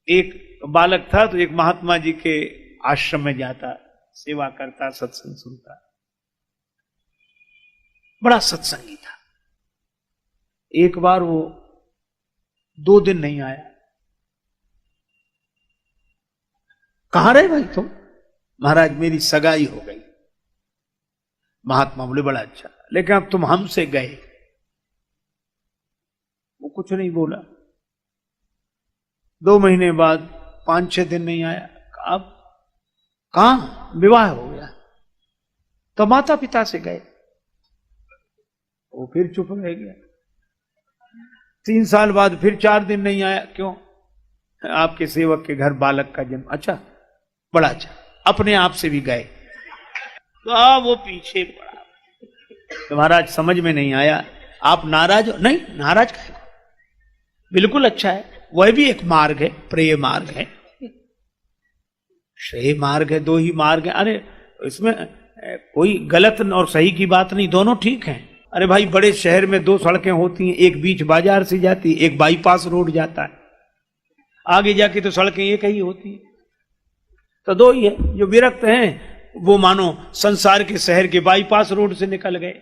एक बालक था तो एक महात्मा जी के आश्रम में जाता, सेवा करता, सत्संग सुनता, बड़ा सत्संगी था। एक बार वो 2 दिन नहीं आया। कहां रहे भाई तुम? महाराज मेरी सगाई हो गई। महात्मा बोले बड़ा अच्छा, लेकिन अब तुम हमसे गए। वो कुछ नहीं बोला। 2 महीने बाद 5-6 दिन नहीं आया। अब कहां? विवाह हो गया। तो माता पिता से गए। वो फिर चुप रह गया। 3 साल बाद फिर 4 दिन नहीं आया। क्यों? आपके सेवक के घर बालक का जन्म। अच्छा, बड़ा अच्छा। अपने आप से भी गए तो वो पीछे पड़ा। तो महाराज समझ में नहीं आया, आप नाराज हो? नहीं, नाराज काहे को? बिल्कुल अच्छा है, वह भी एक मार्ग है, प्रेय मार्ग है, श्रेय मार्ग है, 2 ही मार्ग है। अरे इसमें कोई गलत और सही की बात नहीं, दोनों ठीक हैं। अरे भाई बड़े शहर में 2 सड़कें होती हैं, एक बीच बाजार से जाती है, एक बाईपास रोड जाता है, आगे जाके तो सड़कें एक ही होती है। तो 2 ही है। जो विरक्त हैं वो मानो संसार के शहर के बाईपास रोड से निकल गए।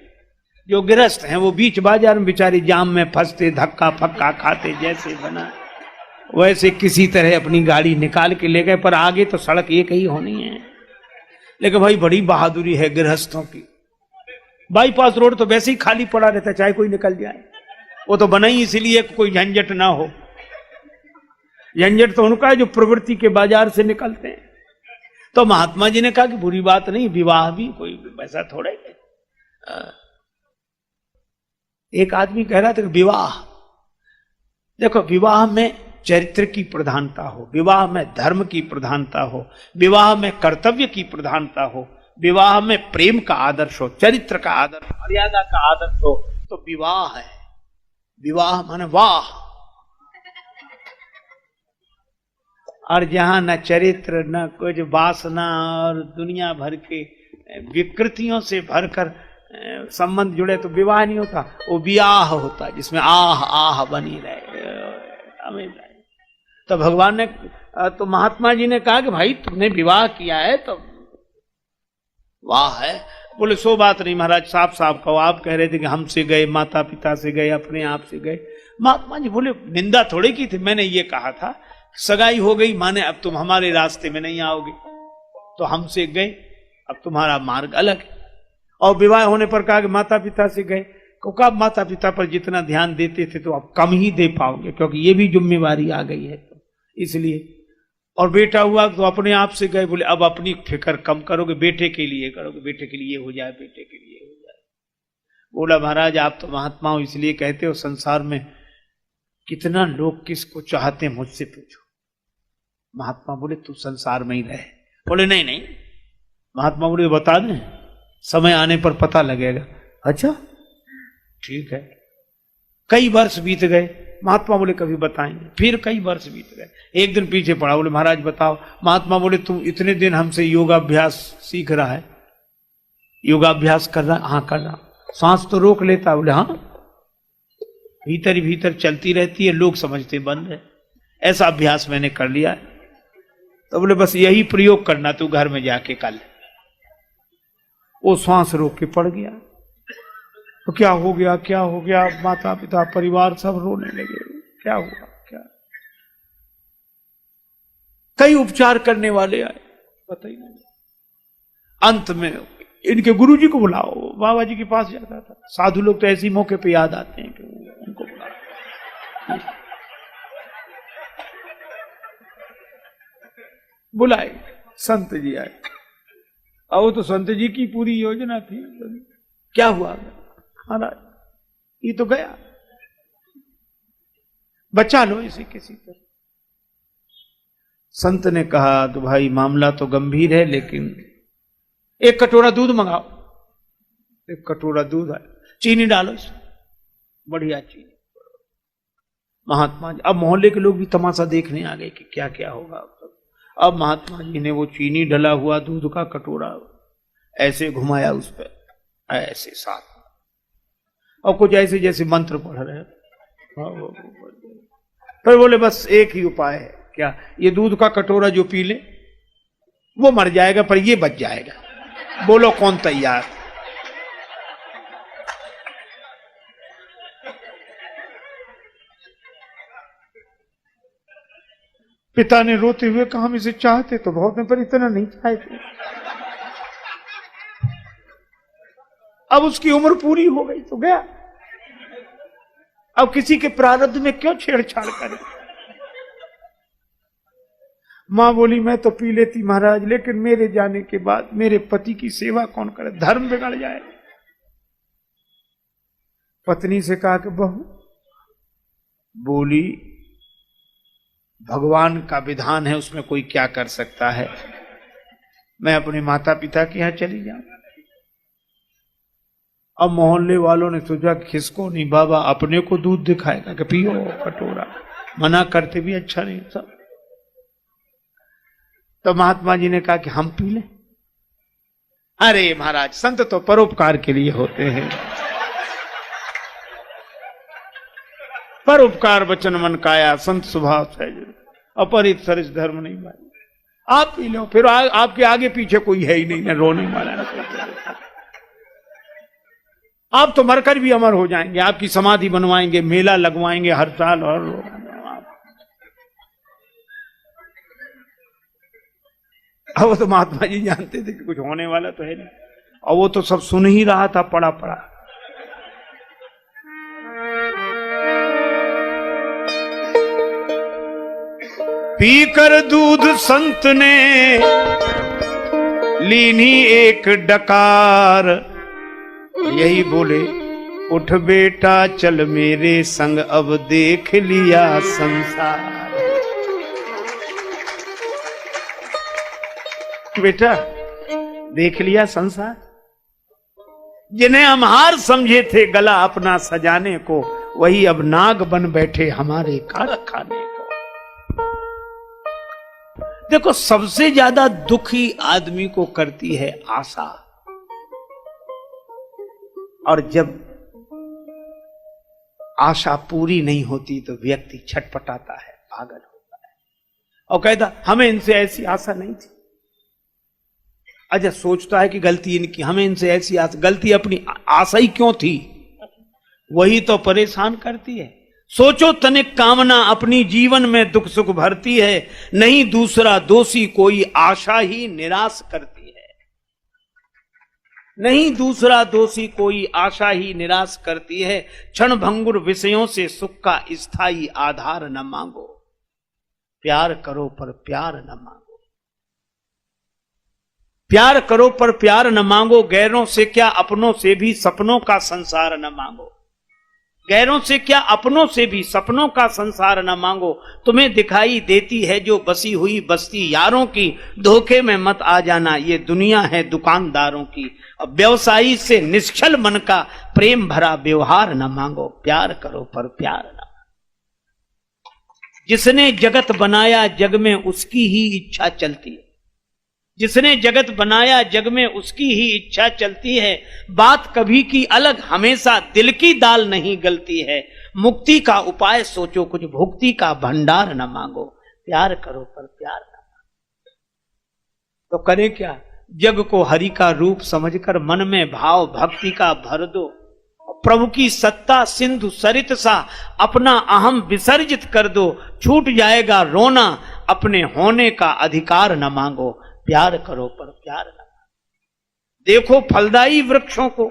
जो गृहस्थ हैं वो बीच बाजार में बेचारे जाम में फंसते, धक्का फक्का खाते, जैसे बना वैसे किसी तरह अपनी गाड़ी निकाल के ले गए। पर आगे तो सड़क एक ही होनी है। लेकिन भाई बड़ी बहादुरी है गृहस्थों की। बाईपास रोड तो वैसे ही खाली पड़ा रहता, चाहे कोई निकल जाए। वो तो बना ही इसलिए कोई झंझट ना हो। झंझट तो उनका है जो प्रवृत्ति के बाजार से निकलते हैं। तो महात्मा जी ने कहा कि बुरी बात नहीं, विवाह भी कोई वैसा थोड़े। एक आदमी कह रहा था कि विवाह, देखो विवाह में चरित्र की प्रधानता हो, विवाह में धर्म की प्रधानता हो, विवाह में कर्तव्य की प्रधानता हो, विवाह में प्रेम का आदर्श हो, चरित्र का आदर्श, मर्यादा का आदर्श हो, तो विवाह है। विवाह माने वाह। और जहां न चरित्र न कुछ वासना और दुनिया भर के विकृतियों से भरकर संबंध जुड़े तो विवाह नहीं होता, वो विवाह होता है जिसमें आह आह बनी रहे। तो भगवान ने तो महात्मा जी ने कहा कि भाई तुमने विवाह किया है तो वाह है। बोले सो बात नहीं महाराज, साफ साफ कहो, आप कह रहे थे कि हमसे गए, माता पिता से गए, अपने आप से गए। महात्मा जी बोले निंदा थोड़े की थी, मैंने ये कहा था सगाई हो गई माने अब तुम हमारे रास्ते में नहीं आओगे, तो हमसे गए, अब तुम्हारा मार्ग अलग है। और विवाह होने पर कहा कि माता पिता से गए, क्योंकि आप माता पिता पर जितना ध्यान देते थे तो आप कम ही दे पाओगे, क्योंकि ये भी जिम्मेवारी आ गई है तो इसलिए। और बेटा हुआ तो अपने आप से गए, बोले अब अपनी फिक्र कम करोगे, बेटे के लिए करोगे, बेटे के लिए हो जाए, बेटे के लिए हो जाए। बोला महाराज आप तो महात्मा हो इसलिए कहते हो, संसार में कितना लोग किसको चाहते हैं मुझसे पूछो। महात्मा बोले तू संसार में ही रहे। बोले नहीं नहीं। महात्मा बोले बता दें, समय आने पर पता लगेगा। अच्छा ठीक है। कई वर्ष बीत गए। महात्मा बोले कभी बताएंगे। फिर कई वर्ष बीत गए। एक दिन पीछे पड़ा, बोले महाराज बताओ। महात्मा बोले तुम इतने दिन हमसे योगाभ्यास सीख रहा है, योगाभ्यास कर रहा? हाँ कर रहा। सांस तो रोक लेता? बोले हाँ, भीतर ही भीतर चलती रहती है, लोग समझते बंद है, ऐसा अभ्यास मैंने कर लिया है। तो बोले बस यही प्रयोग करना तू घर में जाके कल। वो सांस रोक के पड़ गया। तो क्या हो गया, क्या हो गया? माता पिता परिवार सब रोने लगे। क्या हुआ? क्या? कई उपचार करने वाले आए, पता ही नहीं। अंत में इनके गुरुजी को बुलाओ, बाबा जी के पास जाता था। साधु लोग तो ऐसे मौके पे याद आते हैं कि उनको बुलाओ। बुलाए, संत जी आए। अब वो तो संत जी की पूरी योजना थी। क्या हुआ महाराज? ये तो गया, बचा लो इसे किसी तरह। संत ने कहा तो भाई मामला तो गंभीर है, लेकिन 1 कटोरा दूध मंगाओ। 1 कटोरा दूध आया, चीनी डालो इसमें, बढ़िया चीनी। महात्मा जी, अब मोहल्ले के लोग भी तमाशा देखने आ गए कि क्या क्या होगा। अब महात्मा जी ने वो चीनी डला हुआ दूध का कटोरा ऐसे घुमाया उस पर, ऐसे साथ, और कुछ ऐसे जैसे मंत्र पढ़ रहे। फिर बोले बस एक ही उपाय है, क्या ये दूध का कटोरा जो पी ले वो मर जाएगा पर ये बच जाएगा। बोलो कौन तैयार? पिता ने रोते हुए कहा हम इसे चाहते तो बहुत हैं पर इतना नहीं चाहते। अब उसकी उम्र पूरी हो गई तो गया, अब किसी के प्रारब्ध में क्यों छेड़छाड़ करें। मां बोली मैं तो पी लेती महाराज, लेकिन मेरे जाने के बाद मेरे पति की सेवा कौन करे, धर्म बिगड़ जाए। पत्नी से कहा कि बहू, बोली भगवान का विधान है, उसमें कोई क्या कर सकता है, मैं अपने माता पिता के यहां चली जाऊं। अब मोहल्ले वालों ने सोचा किसको नहीं, बाबा अपने को दूध दिखाएगा कि पियो कटोरा, मना करते भी अच्छा नहीं सब। तो महात्मा जी ने कहा कि हम पी लें। अरे महाराज संत तो परोपकार के लिए होते हैं, परोपकार वचन मन काया संत स्वभाव सहज, अपरित सरिस धर्म नहीं भाई। आप पी लो, फिर आपके आगे पीछे कोई है ही नहीं, ना रोने वाला ना कोई। आप तो मरकर भी अमर हो जाएंगे, आपकी समाधि बनवाएंगे, मेला लगवाएंगे हर साल। और अब वो तो महात्मा जी जानते थे कि कुछ होने वाला तो है नहीं, और वो तो सब सुन ही रहा था पड़ा पड़ा। पीकर दूध संत ने लीनी एक डकार, यही बोले उठ बेटा चल मेरे संग अब देख लिया संसार। बेटा देख लिया संसार, जिन्हें हम हार समझे थे गला अपना सजाने को, वही अब नाग बन बैठे हमारे खाना खाने को। देखो सबसे ज्यादा दुखी आदमी को करती है आशा, और जब आशा पूरी नहीं होती तो व्यक्ति छटपटाता है, पागल होता है और कहता हमें इनसे ऐसी आशा नहीं थी। अच्छा सोचता है कि गलती इनकी, हमें इनसे ऐसी आशा, गलती अपनी, आशा ही क्यों थी, वही तो परेशान करती है। सोचो तनिक कामना अपनी जीवन में दुख सुख भरती है, नहीं दूसरा दोषी कोई आशा ही निराश करती है। नहीं दूसरा दोषी कोई आशा ही निराश करती है। क्षण भंगुर विषयों से सुख का स्थायी आधार न मांगो, प्यार करो पर प्यार न मांगो। प्यार करो पर प्यार न मांगो, गैरों से क्या अपनों से भी सपनों का संसार न मांगो। गैरों से क्या अपनों से भी सपनों का संसार न मांगो। तुम्हें दिखाई देती है जो बसी हुई बस्ती यारों की, धोखे में मत आ जाना, ये दुनिया है दुकानदारों की। अब व्यवसायी से निश्चल मन का प्रेम भरा व्यवहार न मांगो, प्यार करो पर प्यार न मांगो। जिसने जगत बनाया जग में उसकी ही इच्छा चलती है, जिसने जगत बनाया जग में उसकी ही इच्छा चलती है। बात कभी की अलग, हमेशा दिल की दाल नहीं गलती है। मुक्ति का उपाय सोचो, कुछ भुक्ति का भंडार न मांगो, प्यार करो पर प्यार न मांगो। तो करें क्या, जग को हरि का रूप समझकर मन में भाव भक्ति का भर दो। प्रभु की सत्ता सिंधु सरित सा अपना अहम विसर्जित कर दो। छूट जाएगा रोना, अपने होने का अधिकार न मांगो, प्यार करो पर प्यार न मांगो। देखो फलदायी वृक्षों को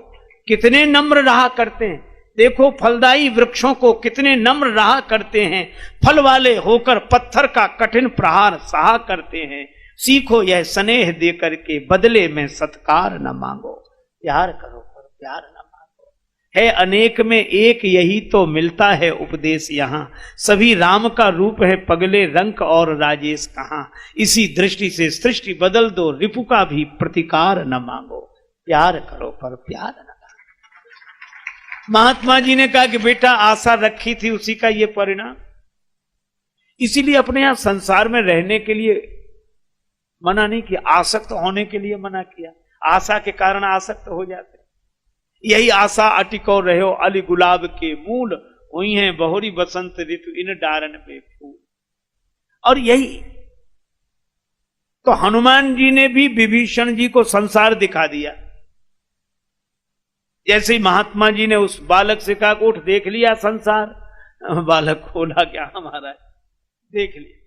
कितने नम्र रहा करते हैं, देखो फलदायी वृक्षों को कितने नम्र रहा करते हैं। फल वाले होकर पत्थर का कठिन प्रहार सहा करते हैं। सीखो यह स्नेह दे करके बदले में सत्कार न मांगो, प्यार करो पर प्यार न मांगो। है अनेक में एक यही तो मिलता है उपदेश यहाँ, सभी राम का रूप है पगले रंक और राजेश कहाँ। इसी दृष्टि से सृष्टि बदल दो, रिपु का भी प्रतिकार न मांगो, प्यार करो पर प्यार न मांगो। महात्मा जी ने कहा कि बेटा आशा रखी थी उसी का ये परिणाम, इसीलिए अपने यहां संसार में रहने के लिए मना नहीं किया, आसक्त होने के लिए मना किया। आशा के कारण आसक्त हो जाते, यही आशा अटिको रहो अली गुलाब के मूल, हुई है बहुरी बसंत ऋतु इन डारन पे फूल। और यही तो हनुमान जी ने भी विभीषण जी को संसार दिखा दिया। जैसे ही महात्मा जी ने उस बालक से कहा, उठ देख लिया संसार, बालक खोला क्या हमारा, देख लिया।